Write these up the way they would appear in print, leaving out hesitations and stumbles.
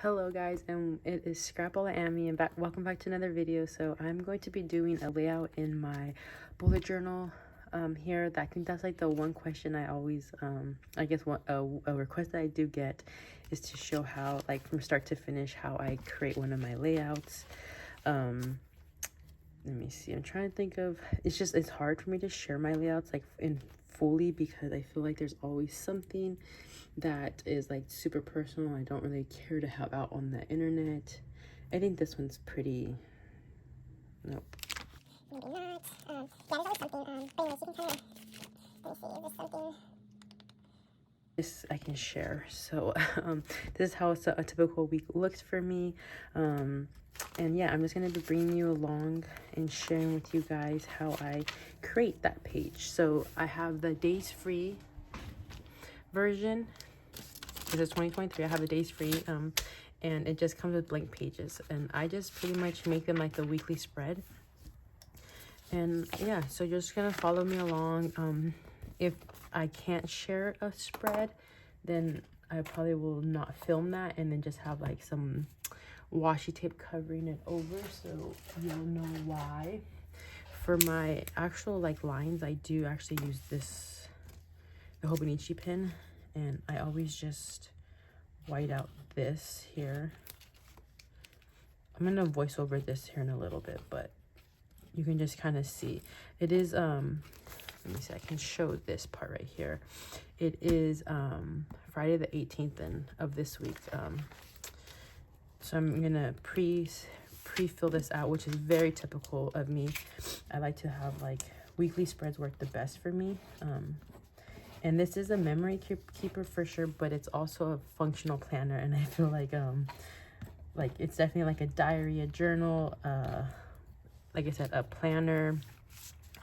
Hello guys, and it is Scrapola Amy, and welcome back to another video. So I'm going to be doing a layout in my bullet journal here. I think that's like the one question I always I guess a request that I do get is to show how, like, from start to finish, how I create one of my layouts. Let me see, I'm trying to think of, it's hard for me to share my layouts like in fully, because I feel like there's always something that is like super personal I don't really care to have out on the internet. I think this one's pretty, nope. Maybe not. Yeah, there's always something. But anyways, you can kind of, let me see, there's something. This I can share. So this is how a typical week looks for me. And yeah, I'm just going to be bringing you along and sharing with you guys how I create that page. So I have the days free version. This is 2023. I have the days free, and it just comes with blank pages, and I just pretty much make them like the weekly spread. And yeah, so you're just gonna follow me along. If I can't share a spread, then I probably will not film that, and then just have like some washi tape covering it over, so you'll know why. For my actual like lines, I do actually use the Hobonichi pen, and I always just white out this here. I'm gonna voice over this here in a little bit, but you can just kind of see it is let me see, I can show this part right here. It is Friday the 18th of this week. So I'm gonna pre-fill this out, which is very typical of me. I like to have like weekly spreads work the best for me. And this is a memory keeper for sure, but it's also a functional planner, and I feel like it's definitely like a diary, a journal, like I said, a planner.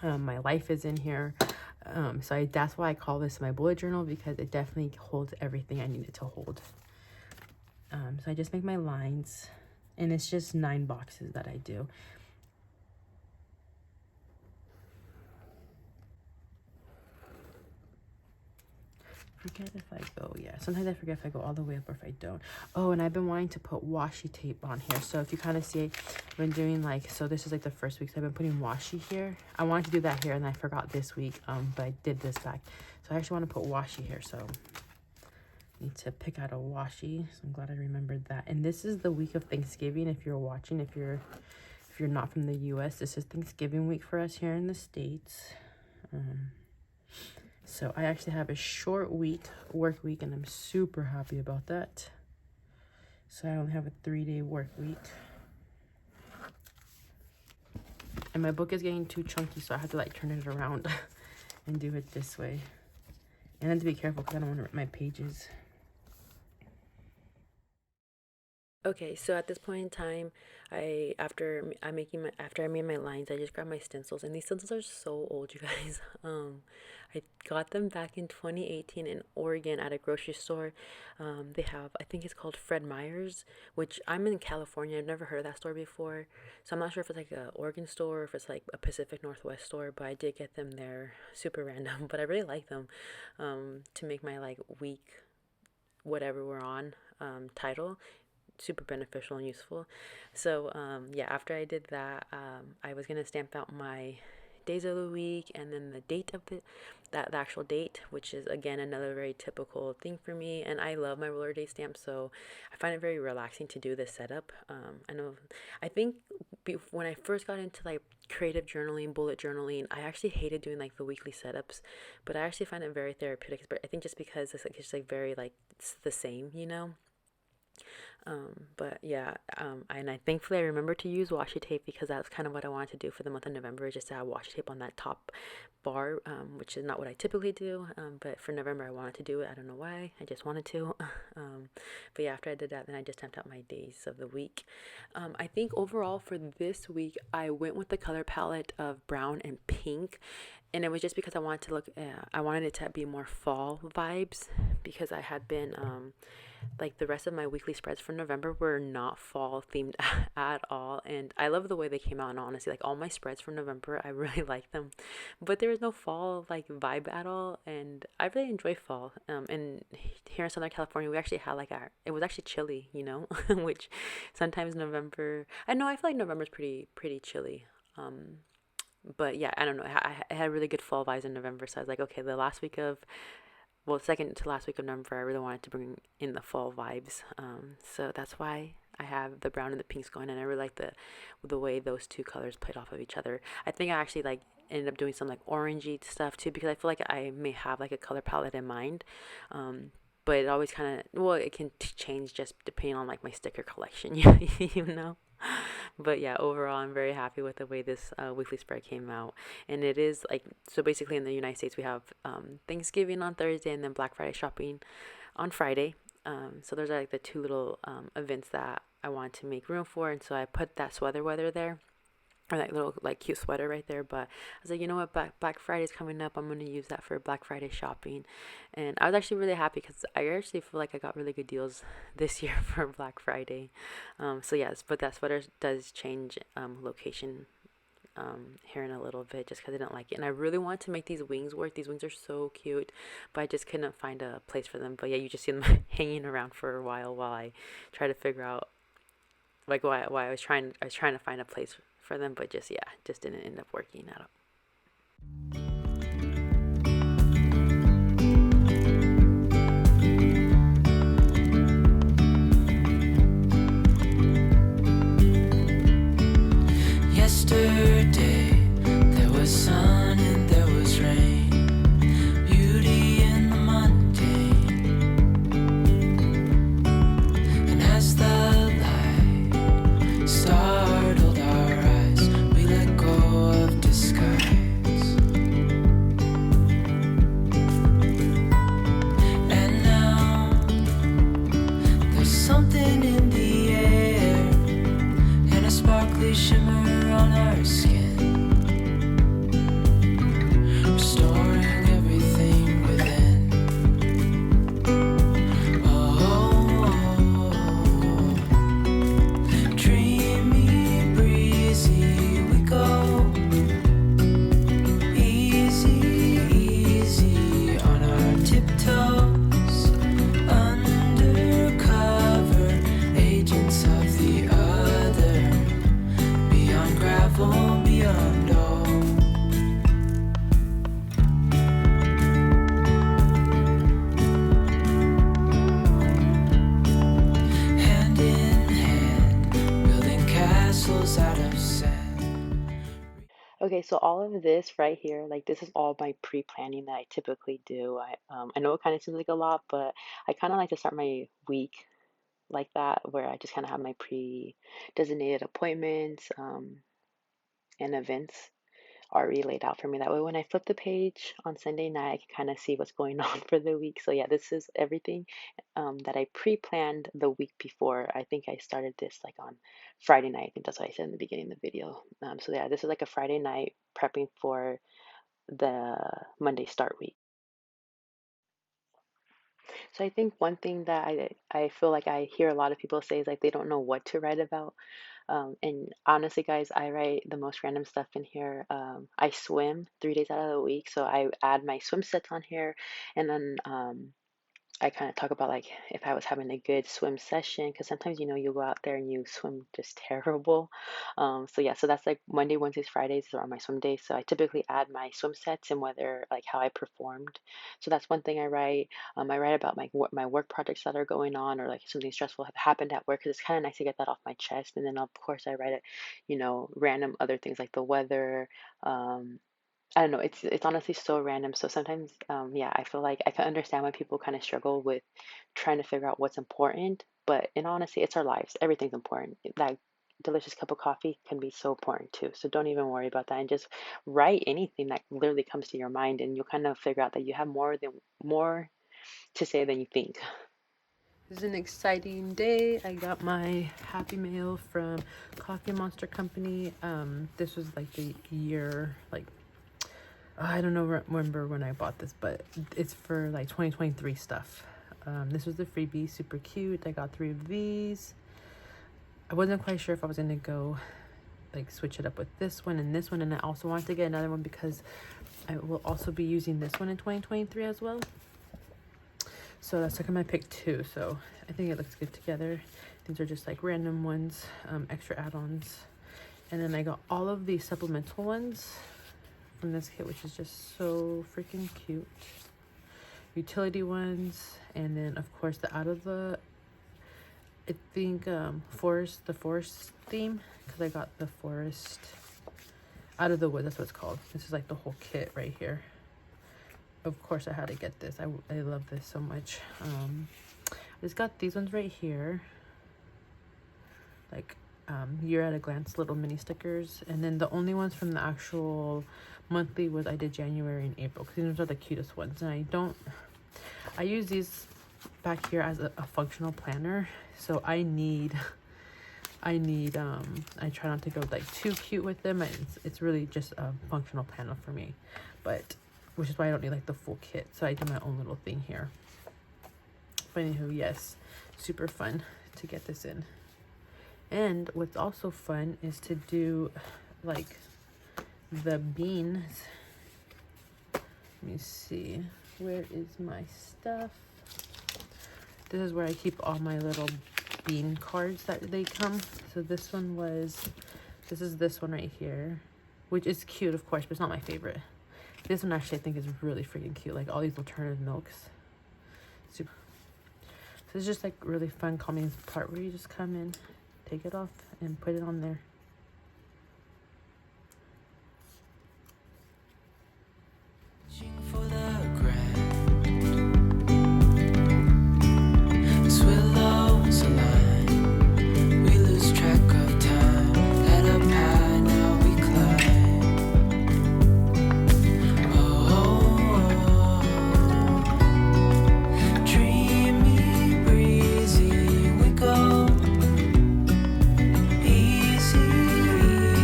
My life is in here. So that's why I call this my bullet journal, because it definitely holds everything I need it to hold. So I just make my lines, and it's just 9 boxes that I do. Forget if I go, yeah, sometimes I forget if I go all the way up or if I don't. Oh, and I've been wanting to put washi tape on here. So if you kind of see, I've been doing like, so this is like the first week, so I've been putting washi here. I wanted to do that here, and I forgot this week, but I did this back. So I actually want to put washi here, so I need to pick out a washi. So I'm glad I remembered that. And this is the week of Thanksgiving. If you're watching, if you're not from the US, this is Thanksgiving week for us here in the States. So I actually have a short work week, and I'm super happy about that. So I only have a 3-day work week. And my book is getting too chunky, so I have to like turn it around and do it this way. And I have to be careful because I don't want to rip my pages. Okay, so at this point in time, after I made my lines, I just grabbed my stencils, and these stencils are so old, you guys. I got them back in 2018 in Oregon at a grocery store. They have, I think it's called Fred Meyer's, which I'm in California. I've never heard of that store before, so I'm not sure if it's like a Oregon store or if it's like a Pacific Northwest store, but I did get them there, super random, but I really like them to make my like week whatever we're on title super beneficial and useful. So yeah, after I did that, I was gonna stamp out my days of the week, and then the date of the actual date, which is again another very typical thing for me. And I love my roller date stamp, so I find it very relaxing to do this setup. I think when I first got into like creative journaling, bullet journaling, I actually hated doing like the weekly setups, but I actually find it very therapeutic. But I think just because it's just like very like it's the same, you know. But yeah, and I thankfully I remember to use washi tape, because that's kind of what I wanted to do for the month of November, just to have washi tape on that top bar, which is not what I typically do, but for November I wanted to do it. I don't know why, I just wanted to. But yeah, after I did that, then I just stamped out my days of the week. I think overall for this week, I went with the color palette of brown and pink, and it was just because I wanted to I wanted it to be more fall vibes, because I had been like the rest of my weekly spreads for November were not fall themed at all, and I love the way they came out. And honestly, like all my spreads for November, I really like them, but there was no fall like vibe at all, and I really enjoy fall. And here in Southern California, we actually had like it was actually chilly, you know, which sometimes November. I know I feel like November's pretty chilly. But yeah, I don't know. I had really good fall vibes in November, so I was like, okay, the last week of second to last week of November, I really wanted to bring in the fall vibes. So that's why I have the brown and the pinks going, and I really like the way those two colors played off of each other. I think I actually like ended up doing some like orangey stuff too, because I feel like I may have like a color palette in mind. But it always kind of, well, it can change just depending on like my sticker collection, you know. But yeah, overall, I'm very happy with the way this weekly spread came out. And it is like, so basically in the United States, we have Thanksgiving on Thursday and then Black Friday shopping on Friday. So those are like the two little events that I wanted to make room for. And so I put that sweater weather there, or that little like cute sweater right there. But I was like, you know what, Black Friday's coming up, I'm going to use that for Black Friday shopping. And I was actually really happy because I actually feel like I got really good deals this year for Black Friday. So yes, but that sweater does change location here in a little bit, just because I didn't like it. And I really want to make these wings work. These wings are so cute, but I just couldn't find a place for them. But yeah, you just see them hanging around for a while I try to figure out like why I was trying to find a place for them, but just didn't end up working out. Yesterday there was sun and there was rain, beauty in the mundane. And as the light startled our eyes, we let go of disguise. And now there's something in the air and a sparkly shimmer on our skin, restoring everything within. Oh, dreamy, breezy, we go easy, easy on our tiptoes, undercover agents of the other, beyond gravel, beyond all. Hand in hand, building castles out of sand. Okay, so all of this right here, like this is all my pre-planning that I typically do. I know it kind of seems like a lot, but I kind of like to start my week like that, where I just kind of have my pre-designated appointments and events already laid out for me. That way, when I flip the page on Sunday night, I can kind of see what's going on for the week. So yeah, this is everything that I pre-planned the week before. I think I started this like on Friday night. I think that's what I said in the beginning of the video. So yeah, this is like a Friday night prepping for the Monday start week. So I think one thing that I feel like I hear a lot of people say is like they don't know what to write about. And honestly, guys, I write the most random stuff in here. I swim 3 days out of the week, so I add my swim sets on here, and then I kind of talk about like if I was having a good swim session, because sometimes you go out there and you swim just terrible. So yeah, so that's like Monday, Wednesdays, Fridays are my swim days. So I typically add my swim sets and whether like how I performed. So that's one thing I write. I write about my work projects that are going on, or like something stressful happened at work, because it's kind of nice to get that off my chest. And then of course I write it, random other things like the weather. I don't know. It's honestly so random. So sometimes, yeah, I feel like I can understand why people kind of struggle with trying to figure out what's important. But in honesty, it's our lives. Everything's important. That delicious cup of coffee can be so important too. So don't even worry about that, and just write anything that literally comes to your mind, and you'll kind of figure out that you have more to say than you think. This is an exciting day. I got my Happy Mail from Coffee Monster Company. This was like the year, like I don't know, remember when I bought this, but it's for like 2023 stuff. This was the freebie, super cute. I got 3 of these. I wasn't quite sure if I was gonna go like switch it up with this one, and I also wanted to get another one because I will also be using this one in 2023 as well. So that's like my pick 2. So I think it looks good together. These are just like random ones, extra add-ons. And then I got all of the supplemental ones from this kit, which is just so freaking cute. Utility ones, and then of course the out of the, I think the forest theme, because I got the forest out of the wood, that's what it's called. This is like the whole kit right here. Of course I had to get this. I love this so much. I just got these ones right here, like year at a glance little mini stickers. And then the only ones from the actual monthly was I did January and April, because these are the cutest ones. And I use these back here as a functional planner, so I try not to go like too cute with them. It's really just a functional planner for me, but which is why I don't need like the full kit, so I do my own little thing here. But anywho, yes, super fun to get this in. And what's also fun is to do like the beans. Let me see, where is my stuff? This is where I keep all my little bean cards that they come. So this is this one right here, which is cute of course, but it's not my favorite. This one actually I think is really freaking cute, like all these alternative milks. Super. So it's just like really fun, calming part where you just come in, take it off, and put it on there. For the grand, as willows align, we lose track of time. Head up high, now we climb. Oh, dreamy, breezy, we go. Easy,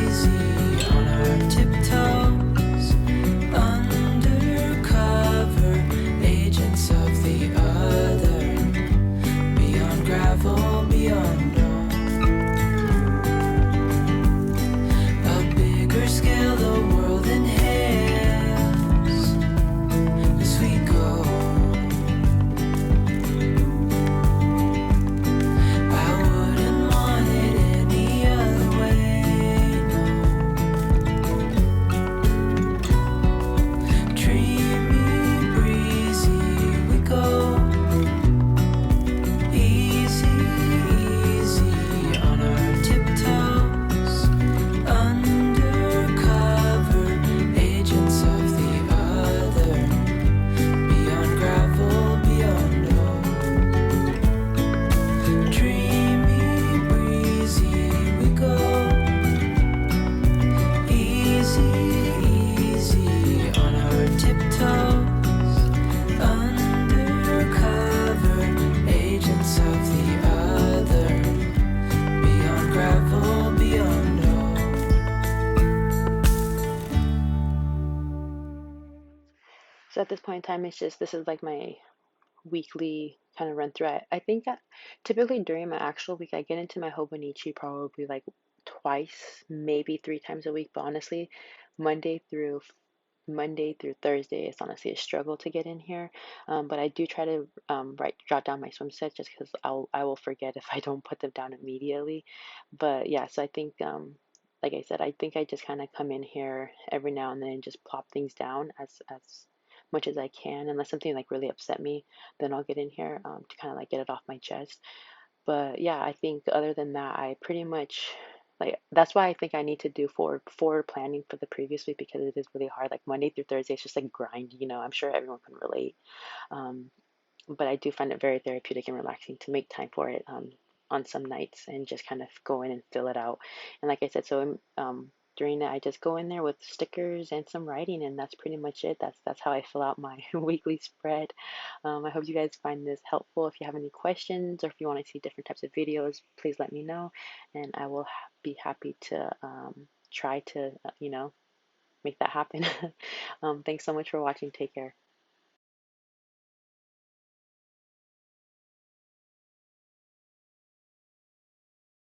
easy on our tiptoes. Undercover agents of the other, beyond gravel, beyond dawn. A bigger scale the world inhales as we go. I wouldn't want it any other way, no. Dreamy, breezy, we go. Easy, easy on our tiptoes. Undercover agents of the other, beyond gravel, beyond all. Dreamy, breezy, we go. Easy, easy on our tiptoes. Undercover agents of the other, beyond gravel, beyond all. So at this point in time, this is like my weekly kind of run through. I think that typically during my actual week, I get into my Hobonichi probably like twice, maybe 3 times a week. But honestly, Monday through Thursday, it's honestly a struggle to get in here. But I do try to jot down my swim sets, just because I will forget if I don't put them down immediately. But yeah, so I think like I said, I think I just kind of come in here every now and then and just plop things down as much as I can. Unless something like really upset me, then I'll get in here to kind of like get it off my chest. But yeah, I think other than that, I pretty much like, that's why I think I need to do forward planning for the previous week, because it is really hard. Like Monday through Thursday, it's just like grind, I'm sure everyone can relate. Um, but I do find it very therapeutic and relaxing to make time for it on some nights and just kind of go in and fill it out. And like I said, so during that, I just go in there with stickers and some writing, and that's pretty much it. That's how I fill out my weekly spread. I hope you guys find this helpful. If you have any questions or if you want to see different types of videos, please let me know, and I will be happy to try to, make that happen. Thanks so much for watching. Take care.